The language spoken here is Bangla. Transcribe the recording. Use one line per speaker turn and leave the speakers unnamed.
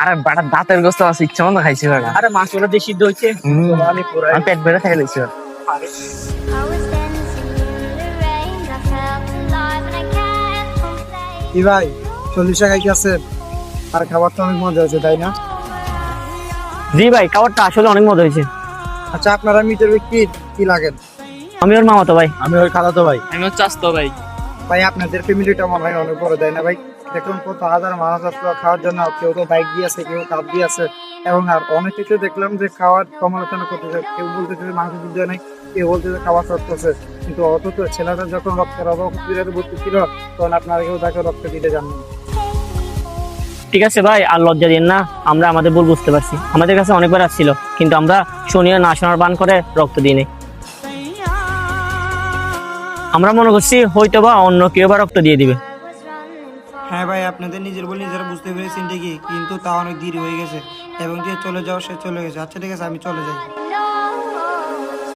আরে বাটা দাঁতের গোস্ত আছে ইচ্ছা মতো খাইছি বাড়া।
আরে মাছগুলো দিয়ে সিদ্ধ হচ্ছে,
আমি পেট ভরে খাই লইছি।
কি ভাই 40 টাকা কি আছে? আর খাবার তো অনেক মজা আছে তাই না?
জি ভাই, খাবারটা আসলে অনেক মজা হয়েছে।
আচ্ছা আপনারা মিটার ব্যক্তি কি লাগেন?
আমি ওর মামাতো ভাই।
আমি ওই খালাতো ভাই।
আমি হচ্ছে আসতো ভাই।
ভাই আপনাদের ফ্যামিলিটা মনে হয় অনেক বড় তাই না ভাই? দেখুন কত হাজার মানুষ আসলো খাওয়ার জন্য, কেউ তো বাইক দিয়ে আছে, কেউ কাপ দিয়ে আছে, এবং আর অনেক কিছু দেখলাম যে খাওয়ার সমালোচনা করতেছে। কেউ বলতেছে যে মাংস যুদ্ধ নেই, কেউ বলতেছে খাওয়ার সরতেছে, কিন্তু অথচ ছেলেটা যখন রক্তের অভাব ভর্তি ছিল তখন আপনারা কেউ তাকে রক্ত দিতে জানেন।
ঠিক আছে ভাই, আর লজ্জা দিন না, আমরা আমাদের ভুল বুঝতে পারছি। আমাদের কাছে অনেকবার আসছিল, কিন্তু আমরা শুনিয়ে না শোনার বান করে রক্ত দিই নাই। আমরা মনে করছি হয়তো বা অন্য কেউ বা রক্ত দিয়ে দিবে।
হ্যাঁ ভাই, আপনাদের নিজের বলে নিজেরা বুঝতে পেরেছেন ঠিকই, কিন্তু তা অনেক দেরি হয়ে গেছে এবং যে চলে যাওয়া সে চলে গেছে। আচ্ছা ঠিক আছে, আমি চলে যাই।